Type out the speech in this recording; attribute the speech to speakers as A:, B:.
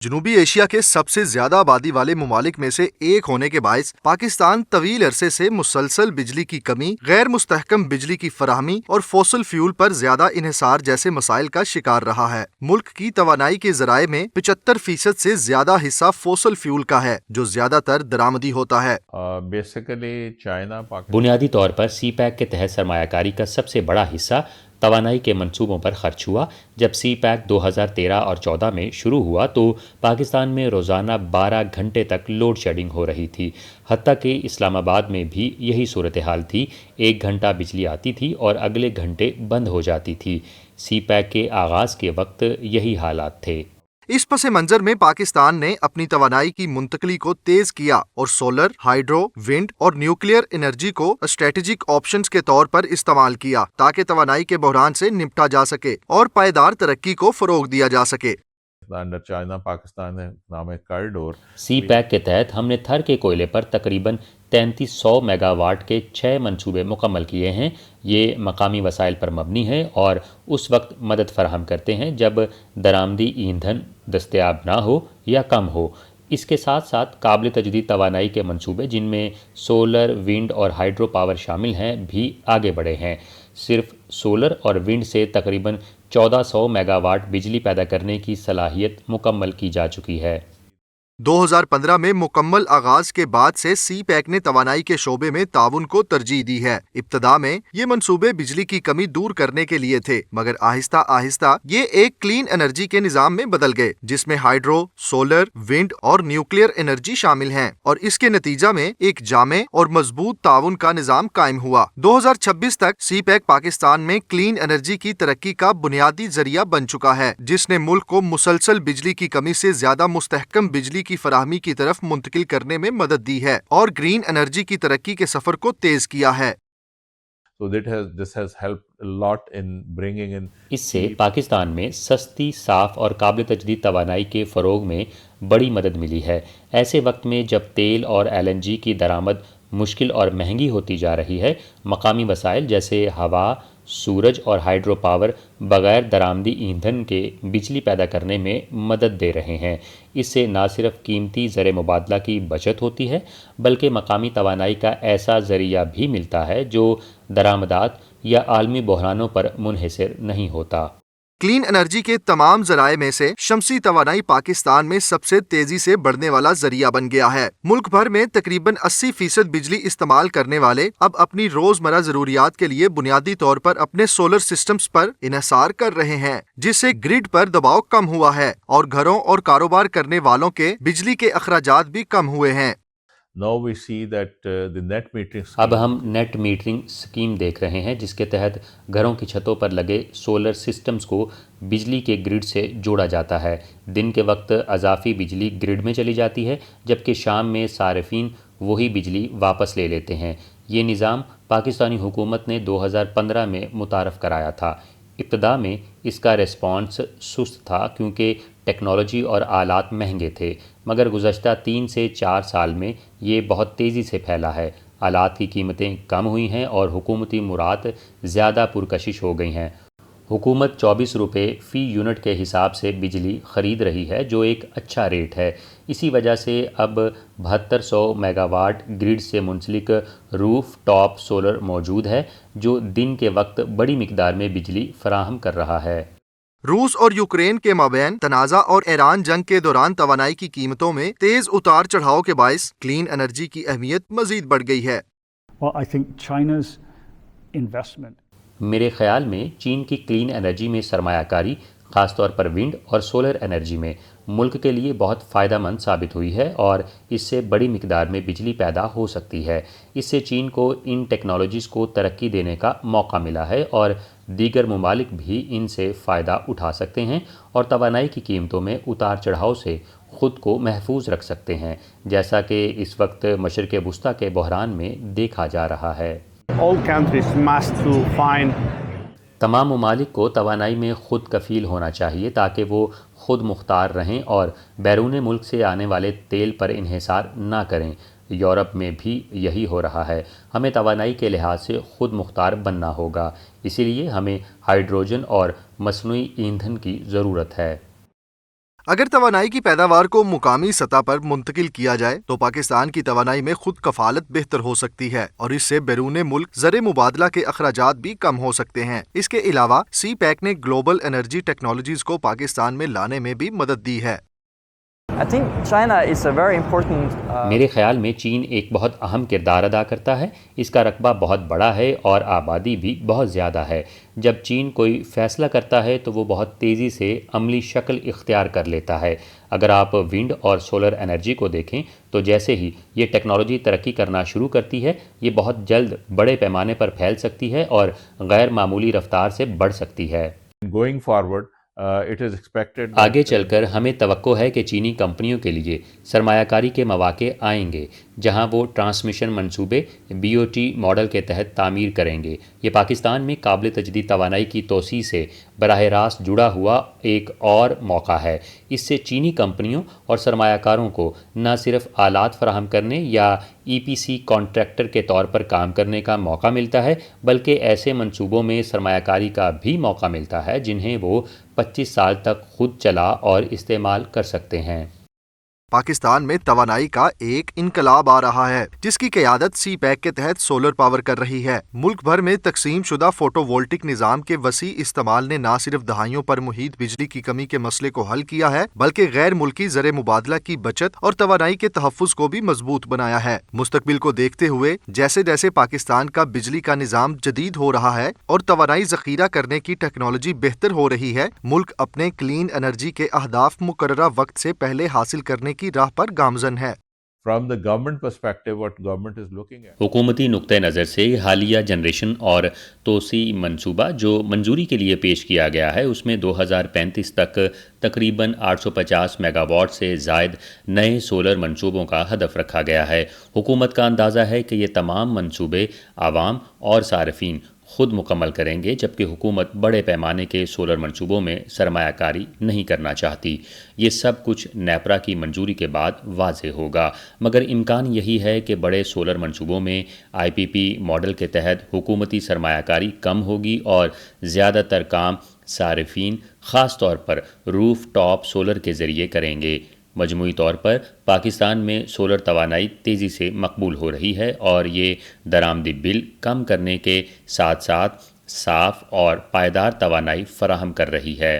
A: جنوبی ایشیا کے سب سے زیادہ آبادی والے ممالک میں سے ایک ہونے کے باعث پاکستان طویل عرصے سے مسلسل بجلی کی کمی، غیر مستحکم بجلی کی فراہمی اور فوسل فیول پر زیادہ انحصار جیسے مسائل کا شکار رہا ہے۔ ملک کی توانائی کے ذرائع میں 75% سے زیادہ حصہ فوسل فیول کا ہے، جو زیادہ تر درآمدی ہوتا ہے۔
B: بنیادی طور پر سی پیک کے تحت سرمایہ کاری کا سب سے بڑا حصہ توانائی کے منصوبوں پر خرچ ہوا۔ جب سی پیک 2013 اور 14 میں شروع ہوا تو پاکستان میں روزانہ 12 گھنٹے تک لوڈ شیڈنگ ہو رہی تھی، حتیٰ کہ اسلام آباد میں بھی یہی صورتحال تھی۔ 1 گھنٹہ بجلی آتی تھی اور اگلے گھنٹے بند ہو جاتی تھی۔ سی پیک کے آغاز کے وقت یہی حالات تھے۔
A: اس پس منظر میں پاکستان نے اپنی توانائی کی منتقلی کو تیز کیا اور سولر، ہائیڈرو، ونڈ اور نیوکلیئر انرجی کو اسٹریٹجک آپشنز کے طور پر استعمال کیا تاکہ توانائی کے بحران سے نمٹا جا سکے اور پائیدار ترقی کو فروغ دیا جا سکے۔
B: سی پیک کے تحت ہم نے تھر کے کوئلے پر تقریباً 3300 میگا واٹ کے 6 منصوبے مکمل کیے ہیں۔ یہ مقامی وسائل پر مبنی ہے اور اس وقت مدد فراہم کرتے ہیں جب درآمدی ایندھن دستیاب نہ ہو یا کم ہو۔ اس کے ساتھ ساتھ قابل تجدید توانائی کے منصوبے، جن میں سولر، ونڈ اور ہائیڈرو پاور شامل ہیں، بھی آگے بڑھے ہیں۔ صرف سولر اور ونڈ سے تقریباً 1400 میگا واٹ بجلی پیدا کرنے کی صلاحیت مکمل کی جا چکی ہے۔
A: 2015 میں مکمل آغاز کے بعد سے سی پیک نے توانائی کے شعبے میں تعاون کو ترجیح دی ہے۔ ابتدا میں یہ منصوبے بجلی کی کمی دور کرنے کے لیے تھے، مگر آہستہ آہستہ یہ ایک کلین انرجی کے نظام میں بدل گئے، جس میں ہائیڈرو، سولر، ونڈ اور نیوکلیئر انرجی شامل ہیں، اور اس کے نتیجہ میں ایک جامع اور مضبوط تعاون کا نظام قائم ہوا۔ 2026 تک سی پیک پاکستان میں کلین انرجی کی ترقی کا بنیادی ذریعہ بن چکا ہے، جس نے ملک کو مسلسل بجلی کی کمی سے زیادہ مستحکم بجلی کی فراہمی کی طرف منتقل کرنے میں مدد دی ہے اور گرین انرجی کی ترقی کے سفر کو تیز کیا ہے۔
B: اس سے پاکستان میں سستی، صاف اور قابل تجدید توانائی کے فروغ میں بڑی مدد ملی ہے۔ ایسے وقت میں جب تیل اور LNG کی درآمد مشکل اور مہنگی ہوتی جا رہی ہے، مقامی وسائل جیسے ہوا، سورج اور ہائیڈرو پاور بغیر درآمدی ایندھن کے بجلی پیدا کرنے میں مدد دے رہے ہیں۔ اس سے نہ صرف قیمتی زر مبادلہ کی بچت ہوتی ہے، بلکہ مقامی توانائی کا ایسا ذریعہ بھی ملتا ہے جو درآمدات یا عالمی بحرانوں پر منحصر نہیں ہوتا۔
A: کلین انرجی کے تمام ذرائع میں سے شمسی توانائی پاکستان میں سب سے تیزی سے بڑھنے والا ذریعہ بن گیا ہے۔ ملک بھر میں تقریباً 80% بجلی استعمال کرنے والے اب اپنی روزمرہ ضروریات کے لیے بنیادی طور پر اپنے سولر سسٹمز پر انحصار کر رہے ہیں، جس سے گرڈ پر دباؤ کم ہوا ہے اور گھروں اور کاروبار کرنے والوں کے بجلی کے اخراجات بھی کم ہوئے ہیں۔
B: اب ہم نیٹ میٹرنگ اسکیم دیکھ رہے ہیں، جس کے تحت گھروں کی چھتوں پر لگے سولر سسٹمز کو بجلی کے گرڈ سے جوڑا جاتا ہے۔ دن کے وقت اضافی بجلی گرڈ میں چلی جاتی ہے، جبکہ شام میں صارفین وہی بجلی واپس لے لیتے ہیں۔ یہ نظام پاکستانی حکومت نے 2015 میں متعارف کرایا تھا۔ ابتدا میں اس کا ریسپانس سست تھا کیونکہ ٹیکنالوجی اور آلات مہنگے تھے، مگر گزشتہ 3 سے 4 سال میں یہ بہت تیزی سے پھیلا ہے۔ آلات کی قیمتیں کم ہوئی ہیں اور حکومتی مراعات زیادہ پرکشش ہو گئی ہیں۔ حکومت 24 روپے فی یونٹ کے حساب سے بجلی خرید رہی ہے، جو ایک اچھا ریٹ ہے۔ اسی وجہ سے اب 7200 میگا واٹ گرڈ سے منسلک روف ٹاپ سولر موجود ہے، جو دن کے وقت بڑی مقدار میں بجلی فراہم کر رہا ہے۔
A: روس اور یوکرین کے مابین تنازع اور ایران جنگ کے دوران توانائی کی قیمتوں میں تیز اتار چڑھاؤ کے باعث کلین انرجی کی اہمیت مزید بڑھ گئی ہے۔
B: میرے خیال میں چین کی کلین انرجی میں سرمایہ کاری، خاص طور پر ونڈ اور سولر انرجی میں، ملک کے لیے بہت فائدہ مند ثابت ہوئی ہے اور اس سے بڑی مقدار میں بجلی پیدا ہو سکتی ہے۔ اس سے چین کو ان ٹیکنالوجیز کو ترقی دینے کا موقع ملا ہے اور دیگر ممالک بھی ان سے فائدہ اٹھا سکتے ہیں اور توانائی کی قیمتوں میں اتار چڑھاؤ سے خود کو محفوظ رکھ سکتے ہیں، جیسا کہ اس وقت مشرق وسطیٰ کے بحران میں دیکھا جا رہا ہے۔ تمام ممالک کو توانائی میں خود کفیل ہونا چاہیے تاکہ وہ خود مختار رہیں اور بیرون ملک سے آنے والے تیل پر انحصار نہ کریں۔ یورپ میں بھی یہی ہو رہا ہے۔ ہمیں توانائی کے لحاظ سے خود مختار بننا ہوگا، اسی لیے ہمیں ہائیڈروجن اور مصنوعی ایندھن کی ضرورت ہے۔
A: اگر توانائی کی پیداوار کو مقامی سطح پر منتقل کیا جائے تو پاکستان کی توانائی میں خود کفالت بہتر ہو سکتی ہے اور اس سے بیرون ملک زر مبادلہ کے اخراجات بھی کم ہو سکتے ہیں۔ اس کے علاوہ سی پیک نے گلوبل انرجی ٹیکنالوجیز کو پاکستان میں لانے میں بھی مدد دی ہے۔
B: میرے خیال میں چین ایک بہت اہم کردار ادا کرتا ہے۔ اس کا رقبہ بہت بڑا ہے اور آبادی بھی بہت زیادہ ہے۔ جب چین کوئی فیصلہ کرتا ہے تو وہ بہت تیزی سے عملی شکل اختیار کر لیتا ہے۔ اگر آپ ونڈ اور سولر انرجی کو دیکھیں تو جیسے ہی یہ ٹیکنالوجی ترقی کرنا شروع کرتی ہے یہ بہت جلد بڑے پیمانے پر پھیل سکتی ہے اور غیر معمولی رفتار سے بڑھ سکتی ہے۔
C: Going forward, it is expected that
B: آگے چل کر ہمیں توقع ہے کہ چینی کمپنیوں کے لیے سرمایہ کاری کے مواقع آئیں گے جہاں وہ ٹرانسمیشن منصوبے BOT ماڈل کے تحت تعمیر کریں گے۔ یہ پاکستان میں قابل تجدید توانائی کی توسیع سے براہ راست جڑا ہوا ایک اور موقع ہے۔ اس سے چینی کمپنیوں اور سرمایہ کاروں کو نہ صرف آلات فراہم کرنے یا EPC کانٹریکٹر کے طور پر کام کرنے کا موقع ملتا ہے بلکہ ایسے منصوبوں میں سرمایہ کاری کا بھی موقع ملتا ہے جنہیں وہ 25 سال تک خود چلا اور استعمال کر سکتے ہیں۔
A: پاکستان میں توانائی کا ایک انقلاب آ رہا ہے جس کی قیادت سی پیک کے تحت سولر پاور کر رہی ہے۔ ملک بھر میں تقسیم شدہ فوٹو وولٹک نظام کے وسیع استعمال نے نہ صرف دہائیوں پر محیط بجلی کی کمی کے مسئلے کو حل کیا ہے بلکہ غیر ملکی زر مبادلہ کی بچت اور توانائی کے تحفظ کو بھی مضبوط بنایا ہے۔ مستقبل کو دیکھتے ہوئے جیسے جیسے پاکستان کا بجلی کا نظام جدید ہو رہا ہے اور توانائی ذخیرہ کرنے کی ٹیکنالوجی بہتر ہو رہی ہے، ملک اپنے کلین انرجی کے اہداف مقررہ وقت سے پہلے حاصل کرنے کی راہ پر گامزن ہے۔
C: from the government perspective, what government is looking at.
B: حکومتی نقطہ نظر سے حالیہ جنریشن اور توسیع منصوبہ جو منظوری کے لیے پیش کیا گیا ہے اس میں 2035 تک تقریباً 850 میگا واٹ سے زائد نئے سولر منصوبوں کا ہدف رکھا گیا ہے۔ حکومت کا اندازہ ہے کہ یہ تمام منصوبے عوام اور صارفین خود مکمل کریں گے جبکہ حکومت بڑے پیمانے کے سولر منصوبوں میں سرمایہ کاری نہیں کرنا چاہتی۔ یہ سب کچھ نیپرا کی منظوری کے بعد واضح ہوگا، مگر امکان یہی ہے کہ بڑے سولر منصوبوں میں IPP ماڈل کے تحت حکومتی سرمایہ کاری کم ہوگی اور زیادہ تر کام صارفین خاص طور پر روف ٹاپ سولر کے ذریعے کریں گے۔ مجموعی طور پر پاکستان میں سولر توانائی تیزی سے مقبول ہو رہی ہے اور یہ درآمدی بل کم کرنے کے ساتھ ساتھ صاف اور پائیدار توانائی فراہم کر رہی ہے۔